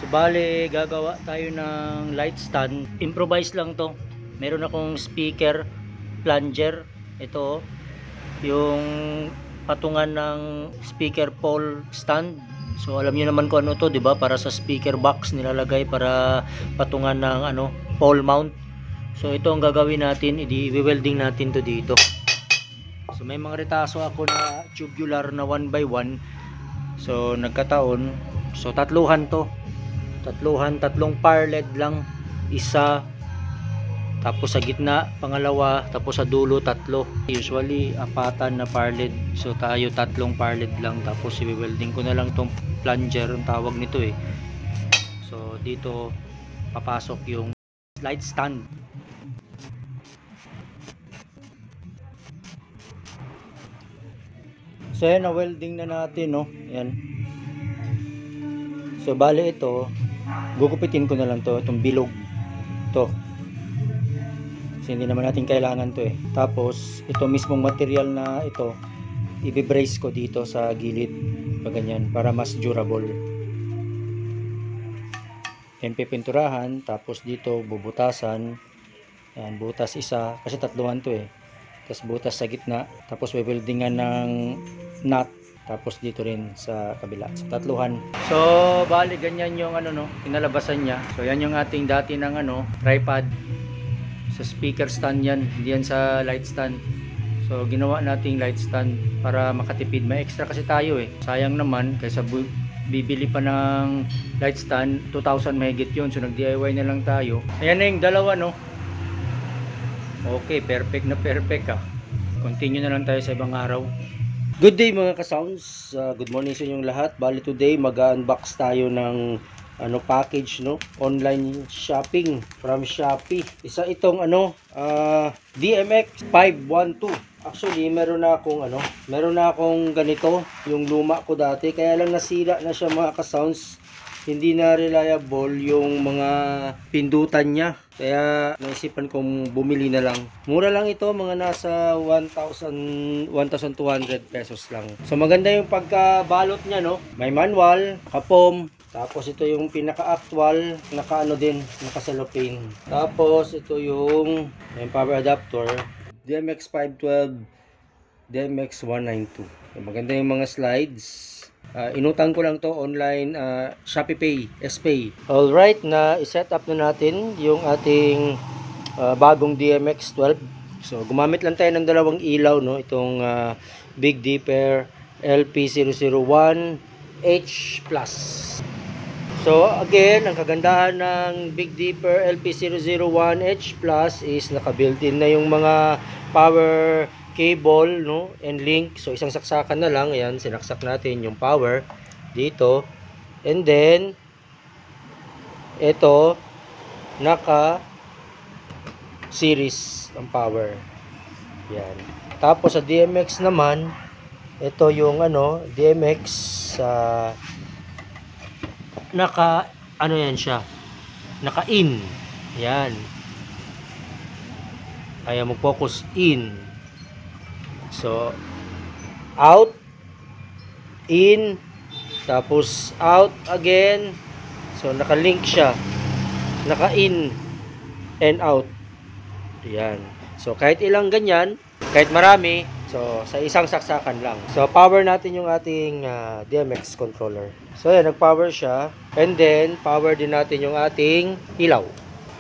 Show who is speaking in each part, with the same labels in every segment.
Speaker 1: Bale, gagawa tayo ng light stand. Improvise lang to. Meron akong speaker plunger. Ito, yung patungan ng speaker pole stand. So alam niyo naman kung ano to, 'di ba? Para sa speaker box nilalagay para patungan ng pole mount. So ito ang gagawin natin, i-welding natin to dito. So may mga retaso ako na tubular na 1x1. So nagkataon, so tatluhan to. Tatlong parled lang, isa, tapos sa gitna pangalawa, tapos sa dulo tatlo. Usually apatan na parled, so tayo tatlong parled lang. Tapos i-welding ko na lang tong plunger, ang tawag nito eh. So dito papasok yung light stand. So yan, na welding na natin, no. Yan. So bale ito, gugupitin ko na lang to, itong bilog to. Kasi hindi naman natin kailangan to eh. Tapos ito mismong material na ito, i-brace ko dito sa gilid pag ganyan para mas durable. Yan, pipinturahan, tapos dito bubutasan. Yan, butas isa kasi tatluhan to eh. Tapos butas sa gitna, tapos weldingan ng nut, tapos dito rin sa kabila, sa tatluhan. So bali ganyan yung kinalabasan niya. So yan yung ating dati ng tripod. Sa speaker stand yan, hindi yan sa light stand. So ginawa nating light stand para makatipid. May extra kasi tayo eh. Sayang naman kaysa bibili pa ng light stand, 2,000 mahigit yun. So nag DIY na lang tayo. Ayan na yung dalawa, no. Okay, perfect na perfect ah. Continue na lang tayo sa ibang araw. Good day mga ka-sounds. Good morning sa inyong lahat. Bali today mag-unbox tayo ng package, no, online shopping from Shopee. Isa itong DMX 512. Actually meron na akong ganito, yung luma ko dati, kaya lang nasira na siya mga ka-sounds. Hindi na reliable yung mga pindutan niya, kaya naisipan kong bumili na lang. Mura lang ito, mga nasa 1,200 pesos lang. So maganda yung pagkabalot niya, no. May manual, kapom. Tapos ito yung pinaka-actual, naka-cellophane. Tapos ito yung power adapter, DMX 512, DMX 192. So, maganda yung mga slides. Inutang ko lang to online, Shopee Pay, SPay. Alright, na i-set up na natin yung ating bagong DMX 12. So gumamit lang tayo ng dalawang ilaw, no, itong Big Dipper LP001 H+. So again, ang kagandahan ng Big Dipper LP001H Plus is naka-built-in na yung mga power cable, no, and link. So isang saksakan na lang, ayan, sinaksak natin yung power dito. And then ito naka series ang power. Yan. Tapos sa DMX naman, ito yung DMX yan siya, naka in. Yan, ayaw mag-focus in. So out, in, tapos out again. So naka-link siya, naka in and out. Yan. So kahit ilang ganyan, kahit marami, so sa isang saksakan lang. So power natin yung ating DMX controller. So yan, nag-power siya. And then power din natin yung ating ilaw.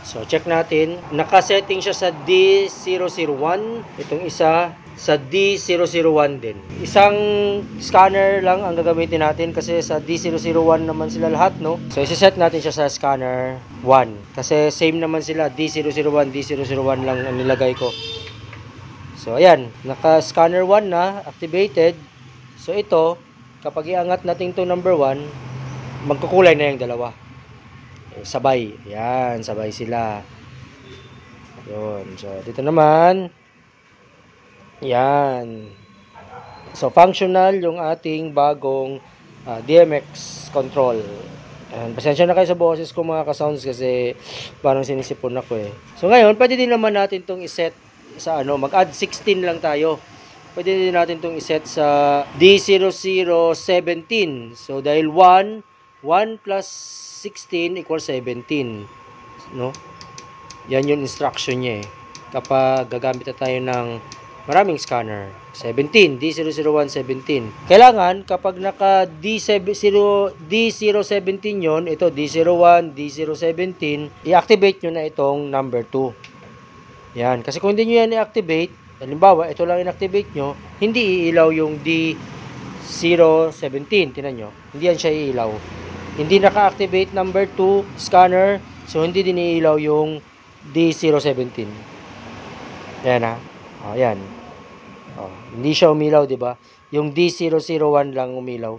Speaker 1: So check natin, naka-setting siya sa D001. Itong isa sa D001 din. Isang scanner lang ang gagamitin natin kasi sa D001 naman sila lahat, no. So i-set natin siya sa scanner 1 kasi same naman sila, D001 lang ang nilagay ko. So ayan, naka-scanner 1 na, activated. So ito, kapag iangat natin to number 1, magkukulay na yung dalawa. Sabay. Yan, sabay sila. Yun. So dito naman, yan. So functional yung ating bagong DMX control. And pasensya na kayo sa boses ko mga ka-sounds kasi parang sinisipon ako eh. So ngayon, pwede din naman natin tong iset sa mag-add 16 lang tayo. Pwede din natin tong iset sa D0017. So dahil 1 plus 16 equals 17, no? Yan yung instruction niya eh. Kapag gagamit na tayo ng maraming scanner, 17, D001, 17. Kailangan kapag naka D017 yon, ito D01, D017, i-activate nyo na itong number 2. Yan, kasi kung hindi nyo yan i-activate, halimbawa, ito lang i-activate nyo, hindi iilaw yung D017. Tinan nyo, hindi yan siya iilaw. Hindi naka-activate number 2 scanner, so hindi din iilaw yung D017. Yan ha. O, yan. O, hindi siya umilaw, di ba? Yung D001 lang umilaw.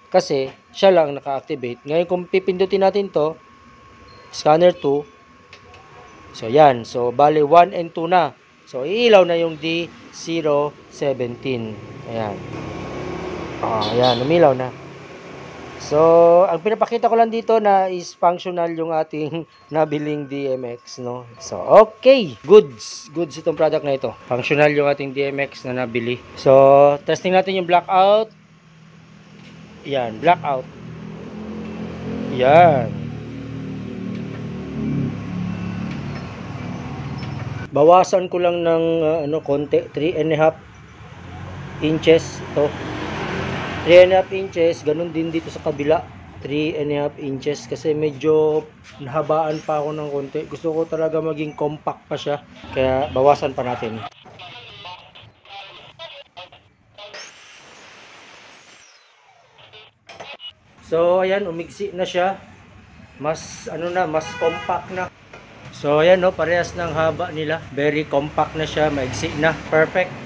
Speaker 1: Kasi, siya lang naka-activate. Ngayon, kung pipindutin natin to, scanner 2, so, yan. So, bali, 1 and 2 na. So, iilaw na yung D017. Ayan. O, ayan. Umilaw na. So, ang pinapakita ko lang dito na is functional yung ating nabiling DMX, no? So, okay. Goods itong product na ito. Functional yung ating DMX na nabili. So, testing natin yung blackout. Yan, blackout. Yan. Bawasan ko lang ng konti, 3.5 inches ito. 3.5 inches, ganun din dito sa kabila, 3.5 inches kasi medyo nahabaan pa ako ng konti. Gusto ko talaga maging compact pa siya, kaya bawasan pa natin. So ayan, umigsi na siya, mas mas compact na. So ayan, no, parehas ng haba nila, very compact na siya, maigsi na, perfect.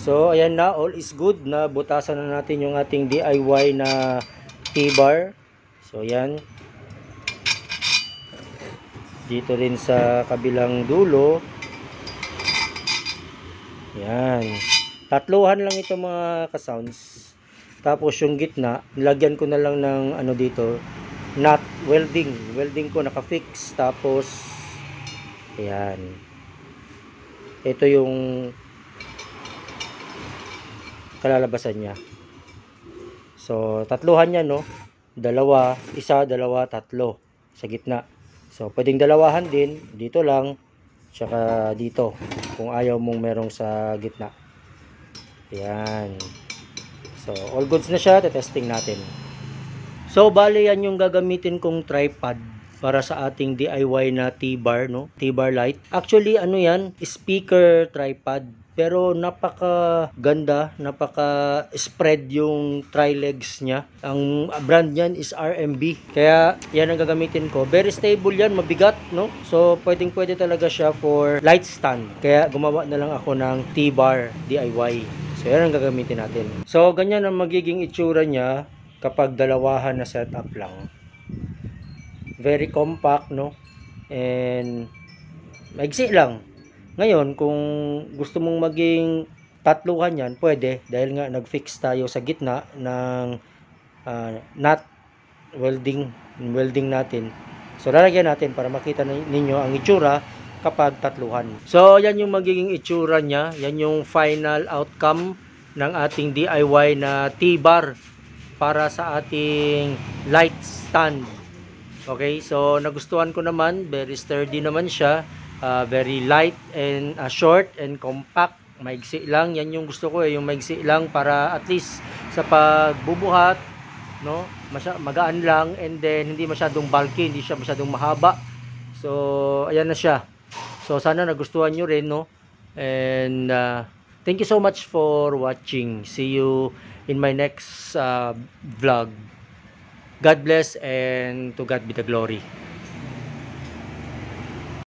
Speaker 1: So, ayan na, all is good. Na butasan na natin yung ating DIY na T-bar. So, ayan. Dito rin sa kabilang dulo. Ayan. Tatluhan lang ito mga ka-sounds. Tapos yung gitna, nilagyan ko na lang ng dito, nut welding. Welding ko naka-fix. Tapos, ayan. Ito yung kalalabasan niya. So, tatluhan yan, no? Dalawa, isa, dalawa, tatlo sa gitna. So, pwedeng dalawahan din, dito lang, tsaka dito, kung ayaw mong merong sa gitna. Ayan. So, all goods na siya, testing natin. So, bali yan yung gagamitin kong tripod para sa ating DIY na T-bar, no? T-bar light. Actually, yan, speaker tripod. Pero napaka ganda, napaka spread yung tri-legs niya. Ang brand niyan is RMB. Kaya yan ang gagamitin ko. Very stable yan, mabigat, no? So pwedeng talaga siya for light stand. Kaya gumawa na lang ako ng T-bar DIY. So yan ang gagamitin natin. So ganyan ang magiging itsura niya kapag dalawahan na setup lang. Very compact, no? And maigsi lang. Ngayon, kung gusto mong maging tatluhan yan, pwede. Dahil nga nag-fix tayo sa gitna ng nut welding natin. So, lalagyan natin para makita ninyo ang itsura kapag tatluhan. So, yan yung magiging itsura niya. Yan yung final outcome ng ating DIY na T-bar para sa ating light stand. Okay, so nagustuhan ko naman. Very sturdy naman siya. Very light and short and compact. Maigsi lang. Yan yung gusto ko yung maigsi lang para at least sa pagbubuhat, no, magaan lang, and then hindi masyadong bulky, hindi siya masyadong mahaba. So ayan na siya. So sana nagustuhan nyo rin, no, and thank you so much for watching. See you in my next vlog. God bless and to God be the glory.